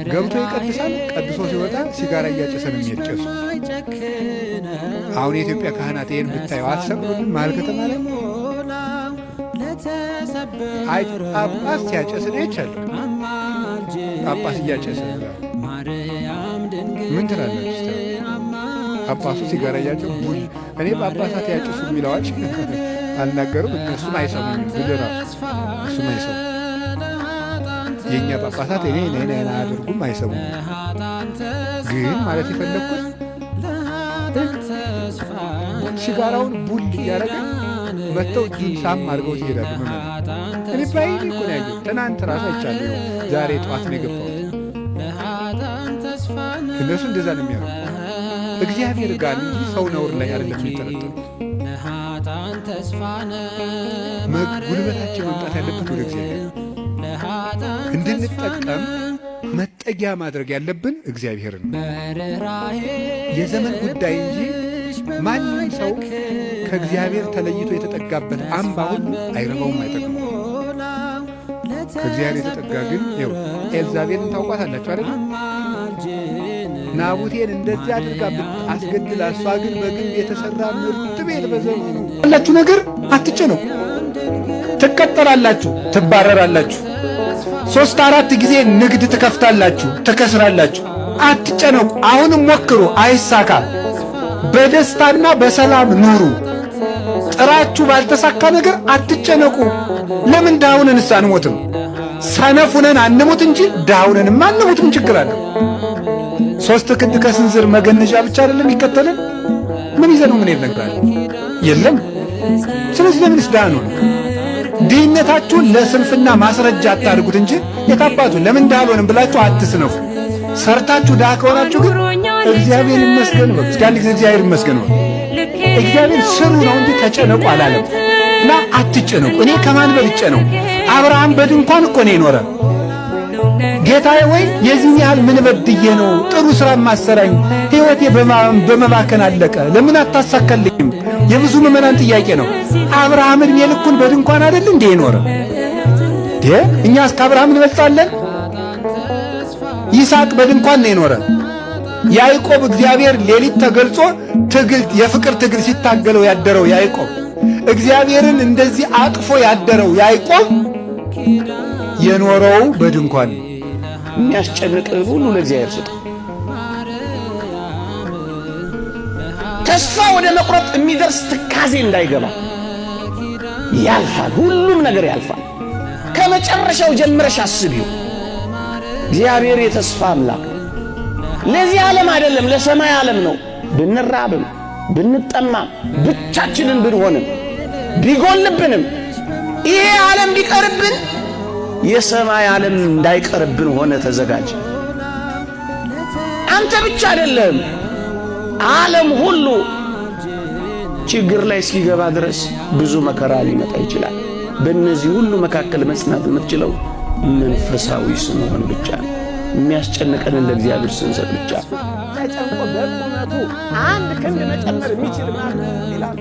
ገብቶ ይቀድሳል። ቀድሶ ሲወጣ ሲጋራ እያጨሰ ነው የሚያጨሱ። አሁን የኢትዮጵያ ካህናት ይሄን ብታዩ አትሰቅሉንም? መሀል ከተማ ላይ ጳጳስ ሲያጨስ ነው አይቻለሁ። ጳጳስ እያጨሰ ምን ትላላችሁ? ጳጳሱ ሲጋራ እያጨሱ እኔ ጳጳሳት ያጨሱ የሚል አዋጅ አልናገሩም። እሱም አይሰሙም ብለና እሱም አይሰሙም። የእኛ ጳጳሳት እኔ አያደርጉም፣ አይሰሙም። ግን ማለት የፈለግኩት ሲጋራውን ቡል እያደረገ መጥተው ሳም አድርገው ይሄዳሉ። እኔ ባይኔ እኮ ነው ያየሁት። ትናንት ራሱ አይቻለሁ። ዛሬ ጠዋት ነው የገባሁት። እነሱ እንደዛ ነው የሚያደርጉት። እግዚአብሔር ጋር እንጂ ሰው ነውር ላይ አይደለም የሚጠረጠሩት። ጉልበታችን መምጣት ያለበት ወደ እግዚአብሔር እንድንጠቀም መጠጊያ ማድረግ ያለብን እግዚአብሔርን የዘመን ጉዳይ እንጂ ማንም ሰው ከእግዚአብሔር ተለይቶ የተጠጋበት አምባ ሁሉ አይረባውም፣ አይጠቅም። ከእግዚአብሔር የተጠጋ ግን ይኸው ኤልዛቤልን ታውቋታላችሁ አይደል? ናቡቴን እንደዚህ አድርጋ አስገድላ፣ እሷ ግን በግንብ የተሰራ ምርጥ ቤት በዘመኑ ያላችሁ ነገር አትጨነቁ። ትቀጠራላችሁ፣ ትባረራላችሁ፣ 3-4 ጊዜ ንግድ ትከፍታላችሁ፣ ትከስራላችሁ። አትጨነቁ። አሁንም ሞክሩ፣ አይሳካ። በደስታና በሰላም ኑሩ። ጥራችሁ ባልተሳካ ነገር አትጨነቁ። ለምን ዳውነንስ አንሞትም? ሰነፉነን አንሙት እንጂ ዳውነንማ አንሙትም። ችግር አለ? 3 ክንድ ከስንዝር መገነዣ ብቻ አይደለም ይከተልን። ምን ይዘነው ምን ይነግራል? የለም። ስለዚህ ለምንስ ዳኑ? ድህነታችሁን ለስንፍና ማስረጃ አታድርጉት እንጂ የታባቱ ለምን ዳልሆንም ብላችሁ አትስነፉ። ሰርታችሁ ዳህ ከሆናችሁ ግን እግዚአብሔር ይመስገን ነው። እስኪ አንድ ጊዜ እግዚአብሔር ይመስገን ነው። እግዚአብሔር ስሩ ነው እንጂ ተጨነቁ አላለም። እና አትጨነቁ። እኔ ከማን በልጬ ነው? አብርሃም በድንኳን እኮ ነው የኖረ። ጌታዬ ወይ የዚህ ያህል ምን በድዬ ነው ጥሩ ሥራ ማሰራኝ? ሕይወቴ በመባከን አለቀ፣ ለምን አታሳካልኝም? የብዙ ምዕመናን ጥያቄ ነው። አብርሃም ዕድሜ ልኩን በድንኳን አይደል እንዴ የኖረ? እኛስ ከአብርሃም እንበልጣለን? ይስሐቅ በድንኳን ነው የኖረ። ያዕቆብ እግዚአብሔር ሌሊት ተገልጾ የፍቅር ትግል ሲታገለው ያደረው ያዕቆብ፣ እግዚአብሔርን እንደዚህ አቅፎ ያደረው ያዕቆብ የኖረው በድንኳን። የሚያስጨንቅህ ሁሉ ለእግዚአብሔር ስጥ። ተስፋ ወደ መቁረጥ የሚደርስ ትካዜ እንዳይገባ። ያልፋል፣ ሁሉም ነገር ያልፋል። ከመጨረሻው ጀምረሽ አስቢው። እግዚአብሔር የተስፋ አምላክ ነው። ለዚህ ዓለም አይደለም ለሰማይ ዓለም ነው። ብንራብም ብንጠማም ብቻችንን ብንሆንም ቢጎልብንም ይሄ ዓለም ቢቀርብን የሰማይ ዓለም እንዳይቀርብን ሆነ ተዘጋጅ። አንተ ብቻ አይደለም ዓለም ሁሉ ችግር ላይ እስኪገባ ድረስ ብዙ መከራ ሊመጣ ይችላል። በእነዚህ ሁሉ መካከል መጽናት የምትችለው መንፈሳዊ ስንሆን ብቻ ነው። የሚያስጨንቀንን ለእግዚአብሔር ስንሰጥ ብቻ። ተጨንቆ በቁመቱ 1 ክንድ መጨመር የሚችል ማለት ይላል።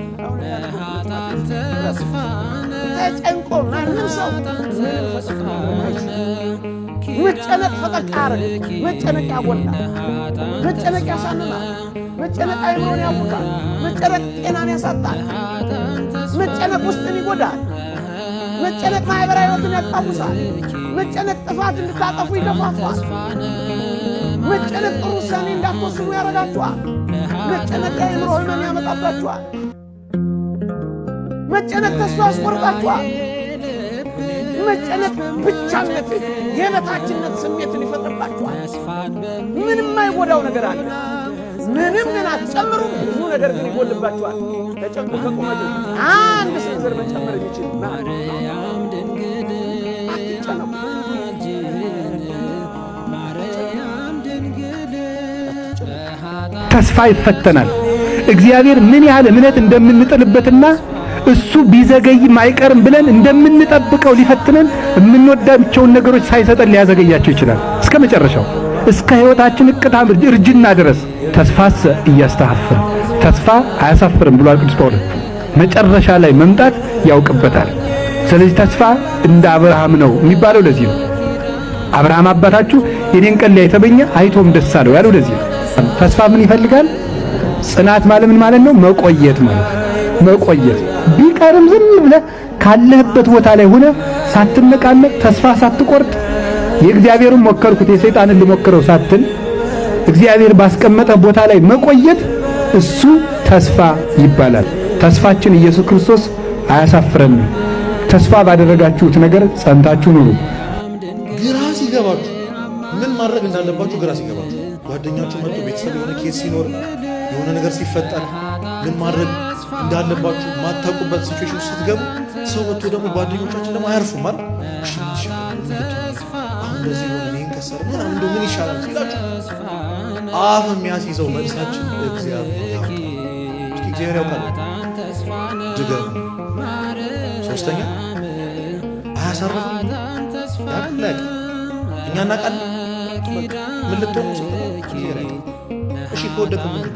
ተጨንቆ ማንም ሰው መጨነቅ ፈቀቅ አረግ። መጨነቅ ያጎላል፣ መጨነቅ ያሳንናል፣ መጨነቅ አይምሮን ያውካል፣ መጨነቅ ጤናን ያሳጣል፣ መጨነቅ ውስጥን ይጎዳል፣ መጨነቅ ማህበራዊ ሕይወትን ያቃውሳል፣ መጨነቅ ጥፋት እንድታጠፉ ይገፋፋል፣ መጨነቅ ጥሩ ውሳኔ እንዳትወስኑ ያደርጋችኋል፣ መጨነቅ የአእምሮ ሕመም ያመጣባችኋል፣ መጨነቅ ተስፋ ያስቆርጣችኋል፣ መጨነቅ ብቻነት የበታችነት ስሜትን ይፈጥርባችኋል። ምንም አይጎዳው ነገር አለ፣ ምንም ግን አትጨምሩም፣ ብዙ ነገር ግን ይጎልባችኋል። ተጨንቆ ከቁመቱ 1 ስንዝር መጨመር የሚችል ተስፋ ይፈተናል። እግዚአብሔር ምን ያህል እምነት እንደምንጥልበትና እሱ ቢዘገይም አይቀርም ብለን እንደምንጠብቀው ሊፈትነን የምንወዳቸውን ነገሮች ሳይሰጠን ሊያዘገያቸው ይችላል። እስከ መጨረሻው እስከ ሕይወታችን እቅታም እርጅና ድረስ ተስፋስ እያስተሐፍር ተስፋ አያሳፍርም ብሏል ቅዱስ ጳውሎስ። መጨረሻ ላይ መምጣት ያውቅበታል። ስለዚህ ተስፋ እንደ አብርሃም ነው የሚባለው ለዚህ ነው። አብርሃም አባታችሁ የኔን ቀን ላይ ተበኛ አይቶም ደስ አለው ያለው ለዚህ ተስፋ ምን ይፈልጋል? ጽናት ማለት ምን ማለት ነው? መቆየት ማለት መቆየት። ቢቀርም ዝም ብለህ ካለህበት ቦታ ላይ ሆነ ሳትነቃነቅ ተስፋ ሳትቆርጥ የእግዚአብሔርን ሞከርኩት የሰይጣንን ልሞክረው ሳትል እግዚአብሔር ባስቀመጠ ቦታ ላይ መቆየት እሱ ተስፋ ይባላል። ተስፋችን ኢየሱስ ክርስቶስ አያሳፍረንም። ተስፋ ባደረጋችሁት ነገር ጸንታችሁ ኑሩ። ግራ ሲገባችሁ ምን ማድረግ እንዳለባችሁ ግራ ሲገባችሁ ጓደኛችሁ መጥቶ ቤተሰብ የሆነ ኬስ ሲኖር የሆነ ነገር ሲፈጠር ምን ማድረግ እንዳለባችሁ ማታውቁበት ሲቹዌሽን ስትገቡ ሰው መጥቶ ደግሞ ጓደኞቻችን ደግሞ አያርፉም ማለት አሁን እንደዚህ ሆነ ይሄን ከሰር ምናምን እንደው ምን ይሻላል ሲላችሁ አፍ የሚያስይዘው መልሳችን እግዚአብሔር ያውቃል። እስኪ እግዚአብሔር ያውቃል ድገም። ሶስተኛ አያሳርፍም ያውቃል። እኛ እናውቃለን ምን ልትሆኑ እሺ ከወደቀ ምንድን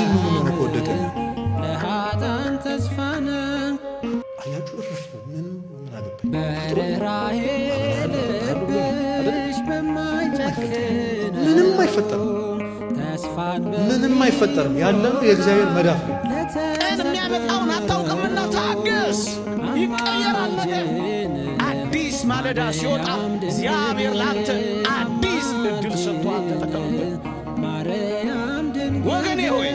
ነው የምንሆነው? ከወደቀ አያችሁ እርፍ ምን ምንም አይፈጠርም። ያለነው የእግዚአብሔር መዳፍ ነው። ቀን የሚያመጣውን አታውቅምና ታገስ፣ ይቀየራል ነገር። አዲስ ማለዳ ሲወጣ እግዚአብሔር ላንተ አዲስ እድል ሰጥቷል። ተጠቀምበት ወገኔ ሆይ።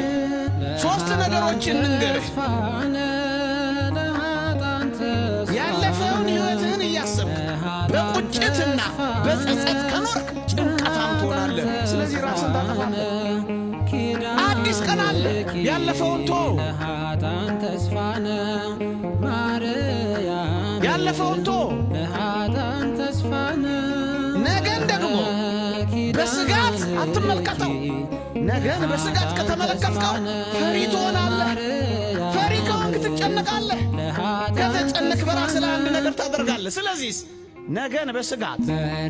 ሶስት ነገሮችን ልንገርህ። ያለፈውን ሕይወትህን እያሰብክ በቁጭትና በጸጸት ከኖርክ ጭንቀታም ትሆናለህ። ስለዚህ ራስን ታጠፋለህ። አዲስ ቀን አለ። ያለፈውን ተወው። ያለፈውን ተወው። ነገን ደግሞ በስጋት አትመልከተው። ነገን በስጋት ከተመለከትከው ፈሪ ትሆናለህ። ፈሪ ከሆንክ ትጨነቃለህ። ከተጨነቅ በራስህ ላይ አንድ ነገር ታደርጋለህ። ስለዚህ ነገን በስጋት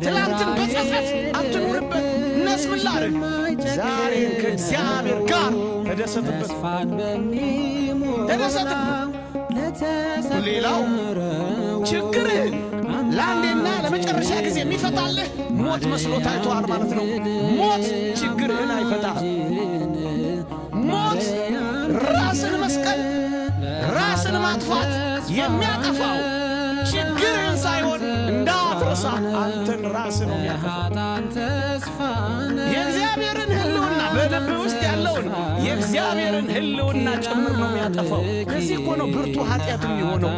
ትላንትን በጸጸት አትኑርበት። እነስ ምን ላድርግ? ዛሬን ከእግዚአብሔር ጋር ተደሰትበት። ሌላው ችግርህን ለአንዴና ለመጨረሻ ጊዜ የሚፈታልህ ሞት መስሎ ታይቶሃል ማለት ነው። ሞት ችግርህን አይፈታም። ሞት ራስን መስቀል፣ ራስን ማጥፋት የሚያጠፋው ችግርህን ሳይሆን እንዳትረሳ አንተን ራስህ ነው የሚያጠፋው። የእግዚአብሔርን ሕልውና በልብ ውስጥ ያለውን የእግዚአብሔርን ሕልውና ጭምር ነው የሚያጠፋው። ከዚህ እኮ ነው ብርቱ ኃጢአት የሚሆነው።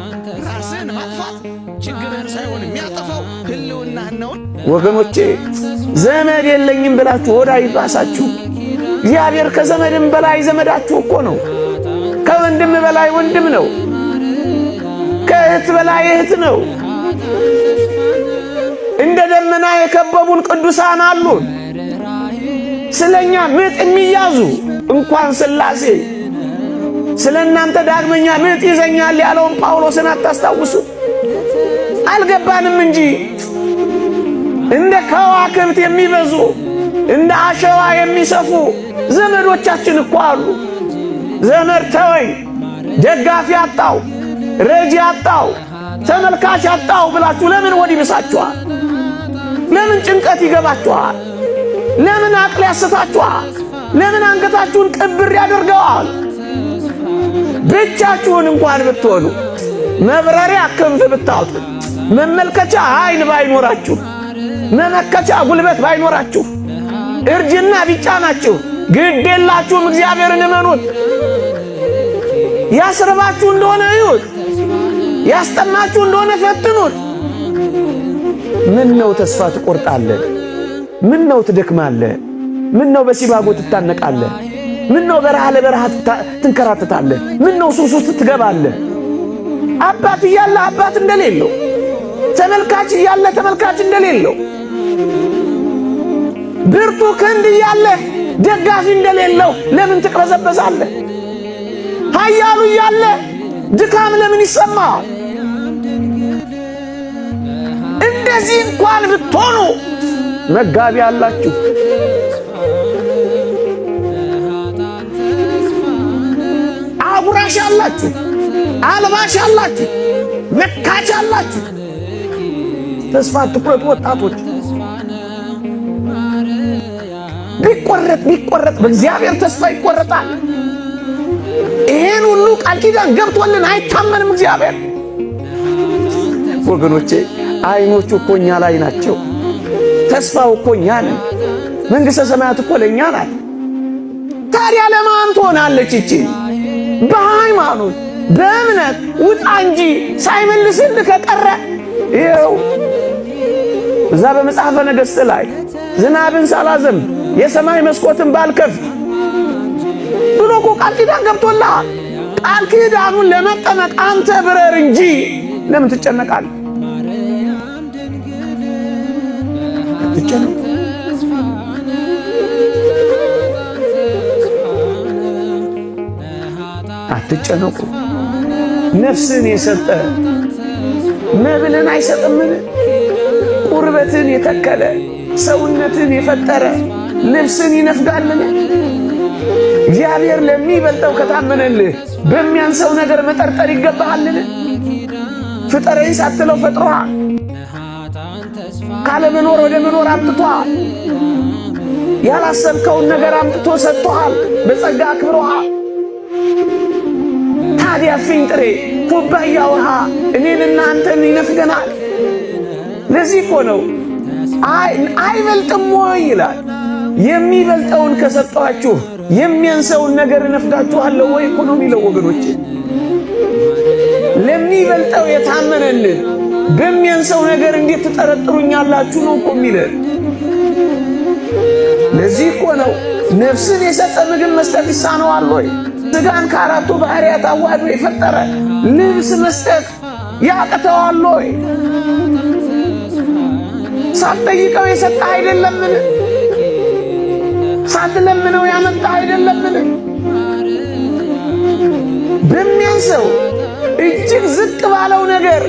ራስህን ማጥፋት ችግርህን ሳይሆን የሚያጠፋው ሕልውናህን ነው። ወገኖቼ ዘመድ የለኝም ብላችሁ ወደ አይባሳችሁ። እግዚአብሔር ከዘመድም በላይ ዘመዳችሁ እኮ ነው። ከወንድም በላይ ወንድም ነው። ከእህት በላይ እህት ነው። እንደ ደመና የከበቡን ቅዱሳን አሉን። ስለኛ ምጥ የሚያዙ እንኳን ሥላሴ ስለ እናንተ ዳግመኛ ምጥ ይዘኛል ያለውን ጳውሎስን አታስታውሱ? አልገባንም እንጂ እንደ ከዋክብት የሚበዙ እንደ አሸዋ የሚሰፉ ዘመዶቻችን እኮ አሉ። ዘመድ ተወኝ፣ ደጋፊ አጣው፣ ረጂ አጣው፣ ተመልካች አጣው ብላችሁ ለምን ወዲህ ብሳችኋል? ለምን ጭንቀት ይገባችኋል? ለምን አቅል ያስታችኋል? ለምን አንገታችሁን ቅብር ያደርገዋል? ብቻችሁን እንኳን ብትሆኑ መብረሪያ ክንፍ ብታውጡ መመልከቻ ዓይን ባይኖራችሁ መመከቻ ጉልበት ባይኖራችሁ እርጅና ቢጫናችሁ ግድ የላችሁም። እግዚአብሔርን እመኑት። ያስርባችሁ እንደሆነ እዩት፣ ያስጠማችሁ እንደሆነ ፈትኑት። ምን ነው ተስፋ ትቆርጣለህ? ምን ነው ትደክማለህ? ምን ነው በሲባጎ ትታነቃለህ? ምን ነው በረሃ ለበረሃ ትንከራተታለህ? ምን ነው ሱስ ውስጥ ትገባለህ? አባት እያለ አባት እንደሌለው፣ ተመልካች እያለ ተመልካች እንደሌለው፣ ብርቱ ክንድ እያለ ደጋፊ እንደሌለው ለምን ትቅበዘበዛለህ? ኃያሉ እያለ ድካም ለምን ይሰማል? እንደዚህ እንኳን ብትሆኑ መጋቢ አላችሁ። አጉራሽ አላችሁ፣ አልባሽ አላችሁ፣ መካች አላችሁ። ተስፋ አትቁረጡ ወጣቶች። ቢቆረጥ በእግዚአብሔር ተስፋ ይቆረጣል። ይሄን ሁሉ ቃል ኪዳን ገብቶልን አይታመንም እግዚአብሔር። ወገኖቼ አይኖቹ እኮ እኛ ላይ ናቸው። ተስፋው እኮ እኛ ነን። መንግሥተ ሰማያት እኮ ለእኛ ናት። ታዲያ ለማን ትሆናለች ይቺ? በሃይማኖት በእምነት ውጣ እንጂ ሳይመልስልህ ከቀረ ይኸው እዛ በመጽሐፈ ነገሥት ላይ ዝናብን ሳላዘንብ የሰማይ መስኮትን ባልከፍት ብሎ እኮ ቃል ኪዳን ገብቶልሃል። ቃል ኪዳኑን ለመጠመቅ አንተ ብረር እንጂ ለምን ትጨነቃለህ? አትጨነቁ። ነፍስን የሰጠ መብልን አይሰጥምን? ቁርበትን የተከለ ሰውነትን የፈጠረ ልብስን ይነፍጋልን? እግዚአብሔር ለሚበልጠው ከታመነልህ በሚያንሰው ነገር መጠርጠር ይገባሃልን? ፍጠረኝ ሳትለው ፈጥሮሃል። ካለመኖር ወደ መኖር አምጥቶሃል። ያላሰብከውን ነገር አምጥቶ ሰጥቶሃል። በጸጋ አክብሮሃል። ታዲያ ፍንጥሬ ኩባያ ውሃ እኔንና አንተን ይነፍገናል። ለዚህ እኮ ነው አይበልጥም ወይ ይላል። የሚበልጠውን ከሰጠኋችሁ የሚያንሰውን ነገር እነፍጋችኋለሁ ወይ እኮ ነው የሚለው ወገኖቼ። ለሚበልጠው የታመነልን በሚያንሰው ነገር እንዴት ትጠረጥሩኛላችሁ ነው እኮ የሚለን። ለዚህ እኮ ነው ነፍስን የሰጠ ምግብ መስጠት ይሳነዋል ወይ? ሥጋን ከአራቱ ባህሪያት አዋህዶ የፈጠረ ልብስ መስጠት ያቅተዋል ወይ? ሳትጠይቀው የሰጠ አይደለምን? ሳትለምነው ያመጣ አይደለምን? በሚያንሰው እጅግ ዝቅ ባለው ነገር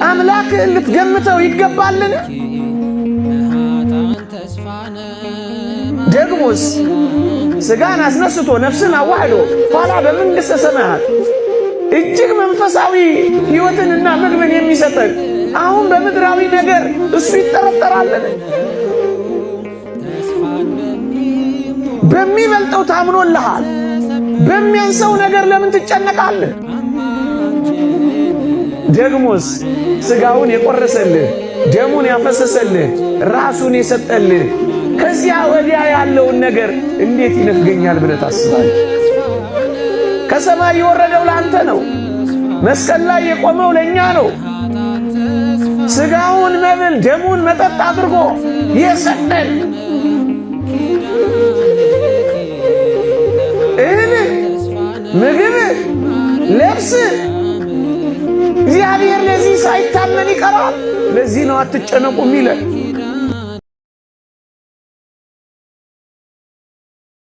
አምላክህን ልትገምተው ይገባልን? ደግሞስ ሥጋን አስነስቶ ነፍስን አዋህዶ ኋላ በመንግሥተ ሰማያት እጅግ መንፈሳዊ ሕይወትንና ምግብን የሚሰጠን አሁን በምድራዊ ነገር እሱ ይጠረጠራልን? በሚበልጠው ታምኖልሃል። በሚያንሰው ነገር ለምን ትጨነቃለህ? ደግሞስ ሥጋውን የቆረሰልህ ደሙን ያፈሰሰልህ ራሱን የሰጠልህ ከዚያ ወዲያ ያለውን ነገር እንዴት ይነፍገኛል ብለህ ታስባለህ? ከሰማይ የወረደው ለአንተ ነው። መስቀል ላይ የቆመው ለእኛ ነው። ሥጋውን መብል ደሙን መጠጥ አድርጎ የሰጠን እህል ምግብ ልብስ እግዚአብሔር ለዚህ ሳይታመን ይቀራል። ለዚህ ነው አትጨነቁ የሚለን።